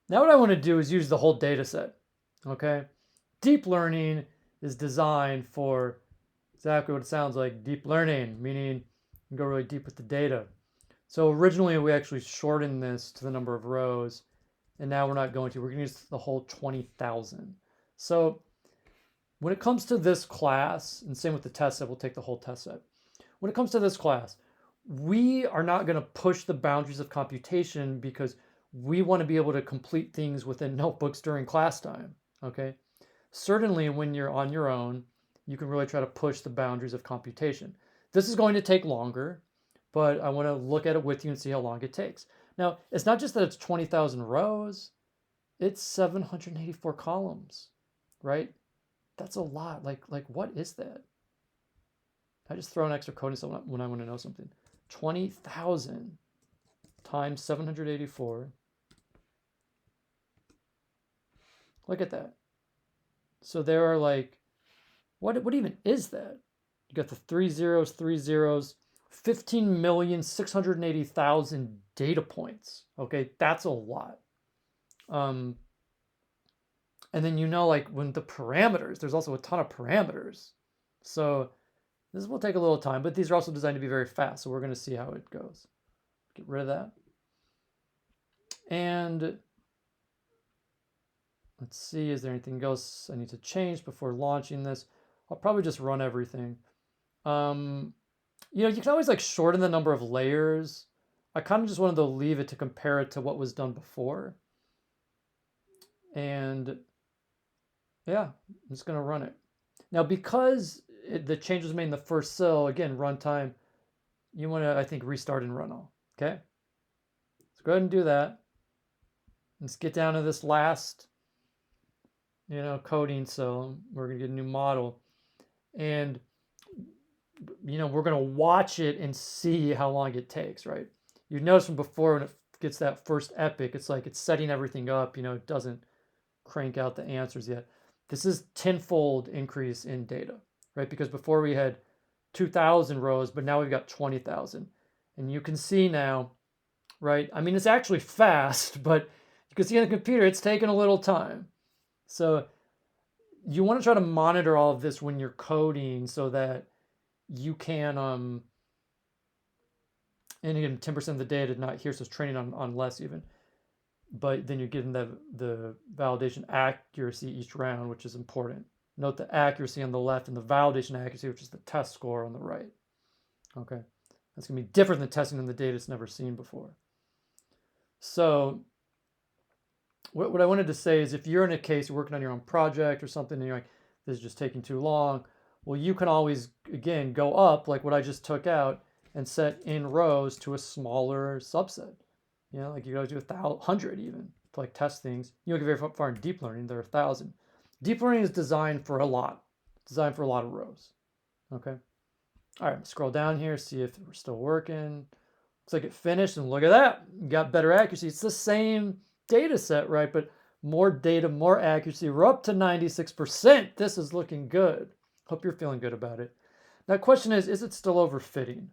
Now what I want to do is use the whole data set. Okay. Deep learning is designed for exactly what it sounds like, deep learning, meaning you can go really deep with the data. So originally we actually shortened this to the number of rows, and now we're not going to. We're going to use the whole 20,000. So when it comes to this class, and same with the test set, we'll take the whole test set. When it comes to this class, we are not going to push the boundaries of computation because we want to be able to complete things within notebooks during class time. Okay. Certainly when you're on your own, you can really try to push the boundaries of computation. This is going to take longer, but I want to look at it with you and see how long it takes. Now, it's not just that it's 20,000 rows, it's 784 columns, right? That's a lot. Like what is that? I just throw an extra code in when I want to know something. 20,000 times 784. Look at that. So there are like, what even is that? You got the 3 zeros, 15,680,000 data points. Okay, that's a lot. And then like when the parameters, there's also a ton of parameters. So this will take a little time, but these are also designed to be very fast. So we're going to see how it goes. Get rid of that. And let's see, is there anything else I need to change before launching this? I'll probably just run everything. You can always like shorten the number of layers. I kind of just wanted to leave it to compare it to what was done before. And yeah, I'm just going to run it. Now, because the change was made in the first cell, again, runtime, you want to, I think, restart and run all. Okay? So go ahead and do that. Let's get down to this last, coding cell. We're going to get a new model. And, we're going to watch it and see how long it takes, right? You notice from before when it gets that first epic, it's like it's setting everything up, it doesn't crank out the answers yet. This is tenfold increase in data, right? Because before we had 2,000 rows, but now we've got 20,000. And you can see now, right? I mean, it's actually fast, but you can see on the computer, it's taking a little time. So you want to try to monitor all of this when you're coding so that you can, and again, 10% of the data not here, so it's training on less even. But then you're getting the validation accuracy each round, which is important. Note the accuracy on the left and the validation accuracy, which is the test score on the right. Okay, that's going to be different than testing on the data it's never seen before. So what I wanted to say is if you're in a case, you're working on your own project or something, and you're like, this is just taking too long, well, you can always, again, go up, like what I just took out, and set in rows to a smaller subset. Like you gotta do 100 even to like test things. You don't get very far in deep learning. There are 1,000. Deep learning is designed for a lot. It's designed for a lot of rows. Okay. All right. Scroll down here. See if we're still working. Looks like it finished, and look at that. You got better accuracy. It's the same data set, right? But more data, more accuracy. We're up to 96%. This is looking good. Hope you're feeling good about it. Now, the question is it still overfitting?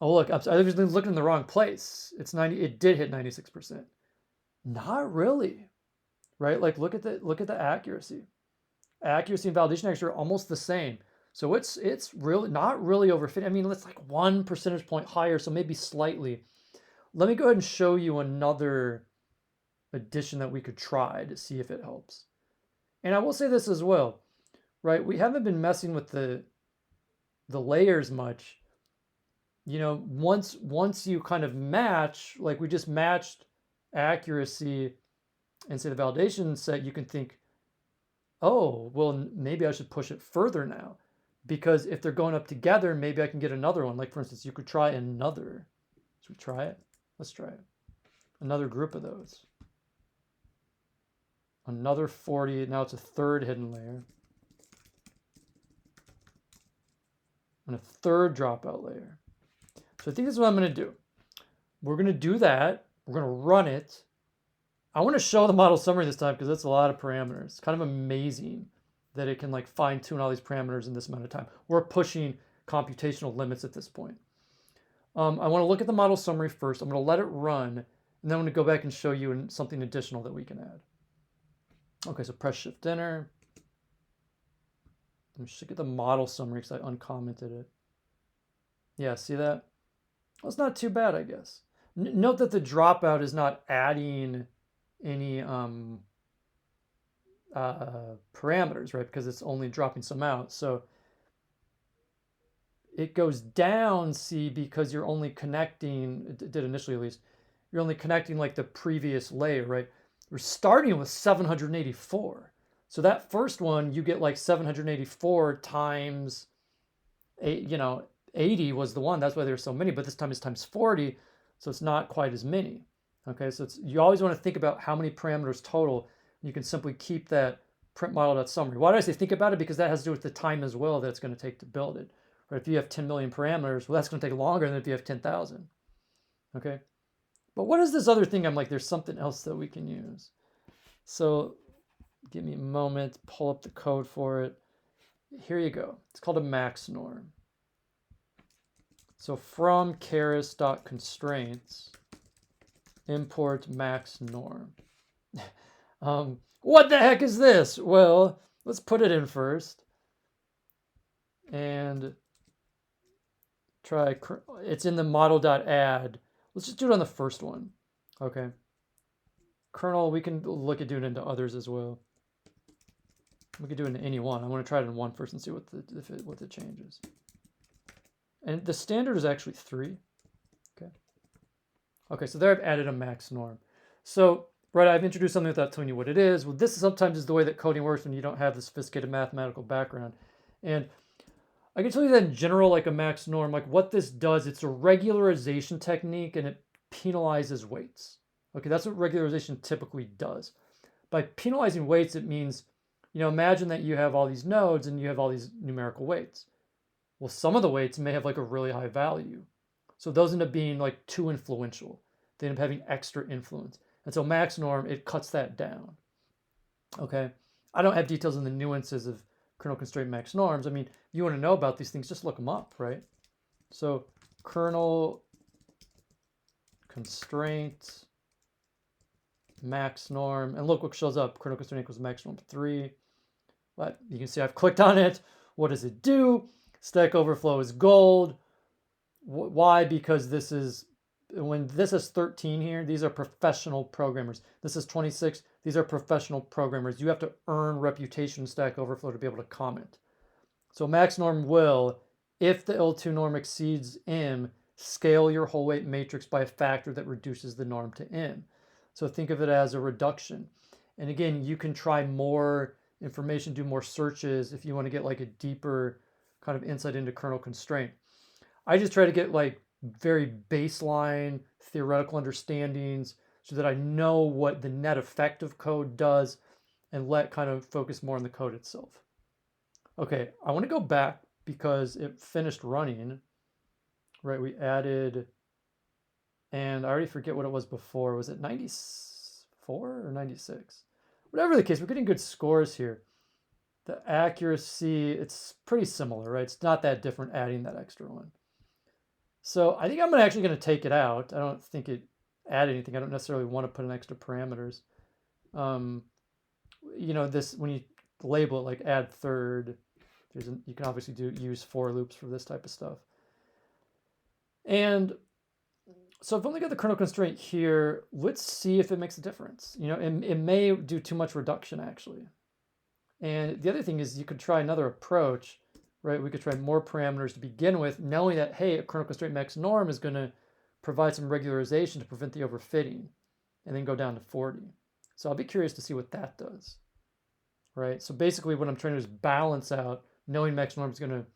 Oh, look, I was looking in the wrong place. It's 90. It did hit 96%. Not really, right? Like look at the accuracy. Accuracy and validation accuracy are almost the same. So it's really not really overfitting. I mean, it's like 1 percentage point higher, so maybe slightly. Let me go ahead and show you another addition that we could try to see if it helps. And I will say this as well, right? We haven't been messing with the layers much. Once you kind of match, like we just matched accuracy and say the validation set, you can think, oh, well, maybe I should push it further now. Because if they're going up together, maybe I can get another one. Like, for instance, you could try another. Should we try it? Let's try it. Another group of those. Another 40. Now it's a third hidden layer. And a third dropout layer. So I think this is what I'm going to do. We're going to do that. We're going to run it. I want to show the model summary this time because that's a lot of parameters. It's kind of amazing that it can like fine tune all these parameters in this amount of time. We're pushing computational limits at this point. I want to look at the model summary first. I'm going to let it run, And then I'm going to go back and show you something additional that we can add. Okay, so press Shift Enter. Let me just get the model summary because I uncommented it. Yeah, see that? Well, it's not too bad, I guess. Note that the dropout is not adding any parameters, right? Because it's only dropping some out. So it goes down, see, because you're only connecting, it did initially at least, you're only connecting like the previous layer, right? We're starting with 784. So that first one, you get like 784 times, 80 was the one. That's why there's so many, but this time it's times 40. So it's not quite as many. Okay, so you always want to think about how many parameters total. You can simply keep that print model.summary. Why do I say think about it? Because that has to do with the time as well that it's going to take to build it. Right? If you have 10 million parameters, well, that's going to take longer than if you have 10,000. Okay, but what is this other thing? I'm like, there's something else that we can use. So give me a moment, pull up the code for it. Here you go. It's called a maxnorm. So from kears.constraints, import maxnorm. What the heck is this? Well, let's put it in first. And try, it's in the model.add. Let's just do it on the first one. Okay. Kernel, we can look at doing it into others as well. We could do it in any one. I want to try it in one first and see what the changes. And the standard is actually 3. Okay. Okay, so there I've added a max norm. So, right, I've introduced something without telling you what it is. Well, this sometimes is the way that coding works when you don't have the sophisticated mathematical background. And I can tell you that in general, like a max norm, like what this does, it's a regularization technique and it penalizes weights. Okay, that's what regularization typically does. By penalizing weights, it means, imagine that you have all these nodes and you have all these numerical weights. Well, some of the weights may have like a really high value. So those end up being like too influential. They end up having extra influence. And so max norm, it cuts that down. Okay. I don't have details on the nuances of kernel constraint max norms. I mean, you want to know about these things, just look them up, right? So kernel constraint max norm, and look what shows up. Kernel constraint equals max norm 3. But you can see I've clicked on it. What does it do? Stack Overflow is gold. Why? Because this is, when this is 13 here, these are professional programmers. This is 26. These are professional programmers. You have to earn reputation in Stack Overflow to be able to comment. So max norm will, if the L2 norm exceeds M, scale your whole weight matrix by a factor that reduces the norm to M. So think of it as a reduction. And again, you can try more information, do more searches if you want to get like a deeper kind of insight into kernel constraint. I just try to get like very baseline theoretical understandings so that I know what the net effect of code does and let kind of focus more on the code itself. Okay, I want to go back because it finished running, right? We added, and I already forget what it was before. Was it 94 or 96? Whatever the case, we're getting good scores here. The accuracy, it's pretty similar, right? It's not that different adding that extra one. So I think I'm actually going to take it out. I don't think it added anything. I don't necessarily want to put in extra parameters. This, when you label it like add third, you can obviously use for loops for this type of stuff. And so I've only got the kernel constraint here. Let's see if it makes a difference. It may do too much reduction actually. And the other thing is you could try another approach, right? We could try more parameters to begin with, knowing that, hey, a kernel constraint max norm is going to provide some regularization to prevent the overfitting, and then go down to 40. So I'll be curious to see what that does, right? So basically what I'm trying to do is balance out, knowing max norm is going to,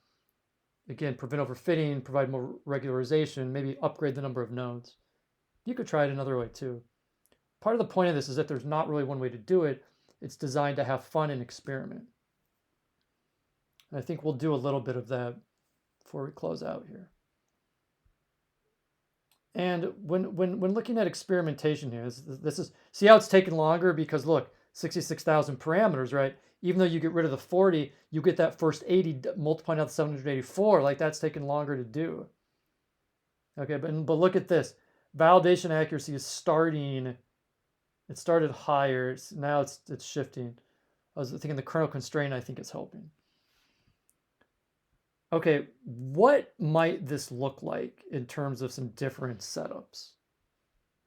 again, prevent overfitting, provide more regularization, maybe upgrade the number of nodes. You could try it another way too. Part of the point of this is that there's not really one way to do it. It's designed to have fun and experiment. And I think we'll do a little bit of that before we close out here. And when looking at experimentation here, this is, see how it's taking longer? Because look, 66,000 parameters, right? Even though you get rid of the 40, you get that first 80 multiplying out the 784. Like that's taking longer to do. Okay, but look at this. validation accuracy is starting, it started higher, now it's shifting. I was thinking the kernel constraint, I think, is helping. Okay, what might this look like in terms of some different setups?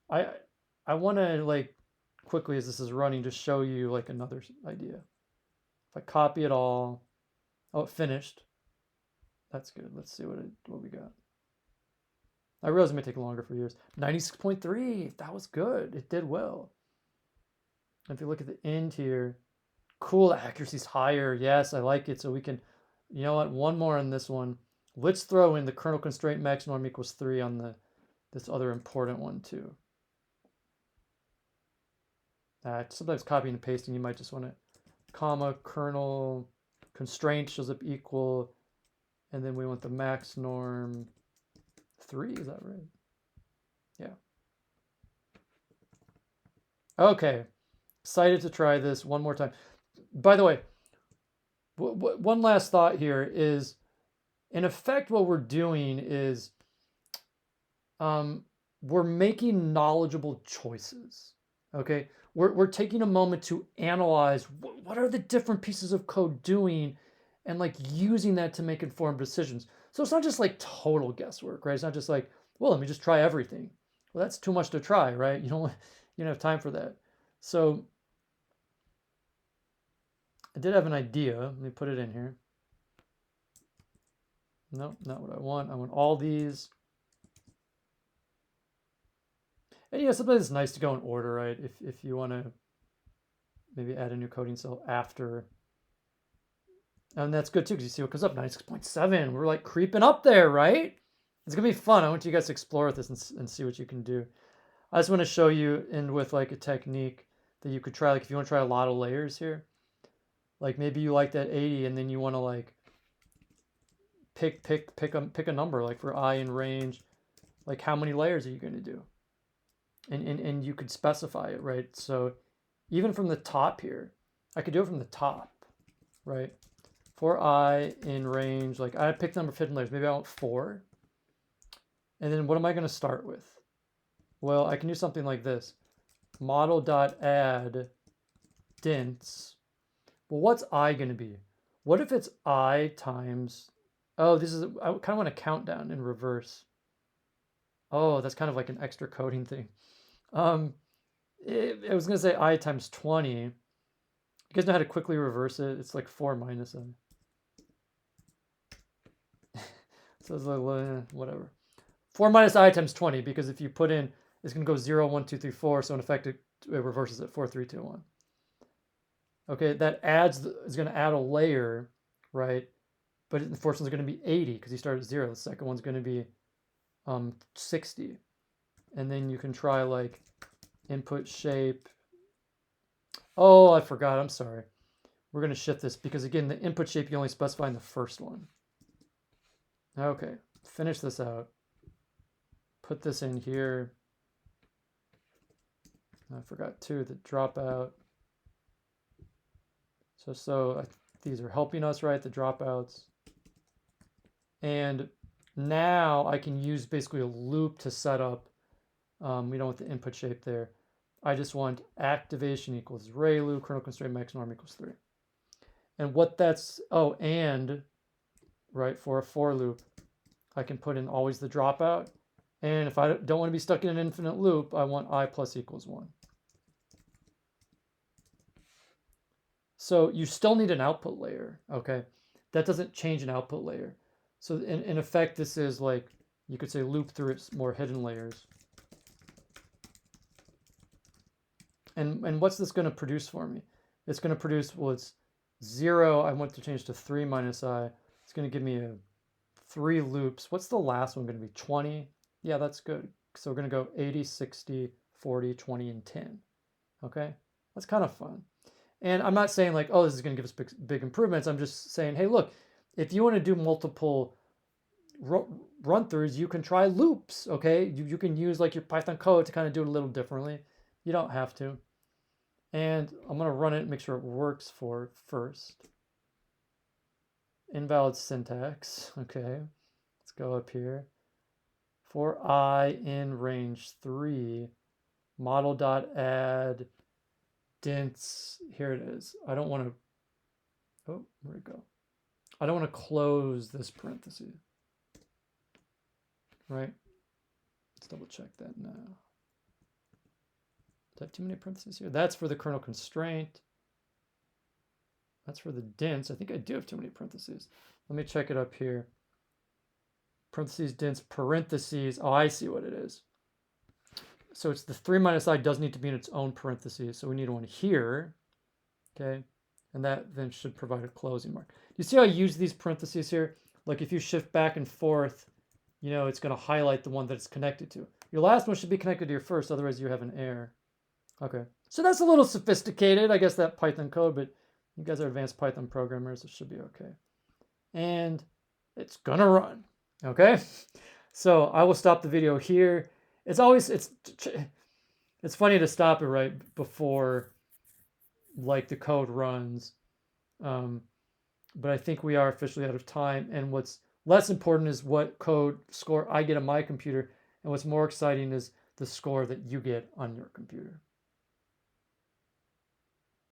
I want to, like, quickly as this is running, just show you like another idea. If I copy it all, oh, it finished. That's good. Let's see what we got. I realize it may take longer for yours. 96.3, that was good. It did well. If you look at the end here, cool, the accuracy's higher. Yes, I like it. So we can, you know what, one more on this one. Let's throw in the kernel constraint max norm equals 3 on this other important one too. Sometimes copying and pasting, you might just want to comma kernel constraint shows up equal, and then we want the max norm 3, is that right? Yeah. Okay, excited to try this one more time. By the way, one last thought here is, in effect, what we're doing is we're making knowledgeable choices. Okay, we're taking a moment to analyze what are the different pieces of code doing, and like using that to make informed decisions. So it's not just like total guesswork, right? It's not just like, well, let me just try everything. Well, that's too much to try, right? You don't have time for that. So I did have an idea. Let me put it in here. No, not what I want. I want all these. And yeah, sometimes it's nice to go in order, right? If you want to maybe add a new coding cell after. And that's good too, because you see what comes up, 96.7. We're like creeping up there, right? It's gonna be fun. I want you guys to explore with this and see what you can do. I just want to show you, and with like a technique that you could try, like if you want to try a lot of layers here, like maybe you like that 80 and then you want to like pick a number, like for I in range, like how many layers are you going to do? And you could specify it, right? So even from the top here, I could do it from the top, right? For I in range, like I picked the number of hidden layers. Maybe I want 4. And then what am I going to start with? Well, I can do something like this. Model.add dints. Well, what's I going to be? What if it's I times... Oh, this is... I kind of want a countdown in reverse. Oh, that's kind of like an extra coding thing. I was going to say I times 20. You guys know how to quickly reverse it? It's like 4 minus I. So it's like, whatever. 4 minus I times 20, because if you put in, it's going to go 0, 1, 2, 3, 4. So in effect, it reverses it 4, 3, 2, 1. Okay, that is going to add a layer, right? But the first one's going to be 80 because you start at 0. The second one's going to be 60. And then you can try like input shape. Oh, I forgot. I'm sorry. We're going to shift this because, again, the input shape you only specify in the first one. Okay, finish this out. Put this in here. I forgot too, the dropout. So these are helping us, right? The dropouts. And now I can use basically a loop to set up. We don't want the input shape there. I just want activation equals ReLU, kernel constraint max norm equals 3. And what that's, oh, and, right, for a for loop, I can put in always the dropout. And if I don't want to be stuck in an infinite loop, I want I plus equals 1. So you still need an output layer, okay? That doesn't change an output layer. So in effect, this is like, you could say loop through its more hidden layers. And what's this going to produce for me? It's going to produce, well, it's 0. I want to change to 3 minus I. It's going to give me 3 loops. What's the last one going to be? 20? Yeah, that's good. So we're going to go 80, 60, 40, 20, and 10. Okay? That's kind of fun. And I'm not saying like, oh, this is going to give us big improvements. I'm just saying, hey, look, if you want to do multiple run-throughs, you can try loops, okay? You can use like your Python code to kind of do it a little differently. You don't have to. And I'm going to run it and make sure it works for first. Invalid syntax. Okay. Let's go up here. for I in range 3, model.add dints. Here it is. I don't want to, oh, where'd it go? I don't want to close this parenthesis, right? Let's double check that now. Do I have too many parentheses here? That's for the kernel constraint. That's for the dints. I think I do have too many parentheses. Let me check it up here. Parentheses, dints, parentheses. Oh, I see what it is. So it's the 3 minus I does need to be in its own parentheses. So we need one here. Okay. And that then should provide a closing mark. You see how I use these parentheses here? Like if you shift back and forth, you know, it's going to highlight the one that it's connected to. Your last one should be connected to your first, otherwise you have an error. Okay. So that's a little sophisticated, I guess, that Python code, but you guys are advanced Python programmers. It should be okay. And it's going to run. Okay. So I will stop the video here. It's always, it's funny to stop it right before like the code runs. But I think we are officially out of time. And what's less important is what code score I get on my computer. And what's more exciting is the score that you get on your computer.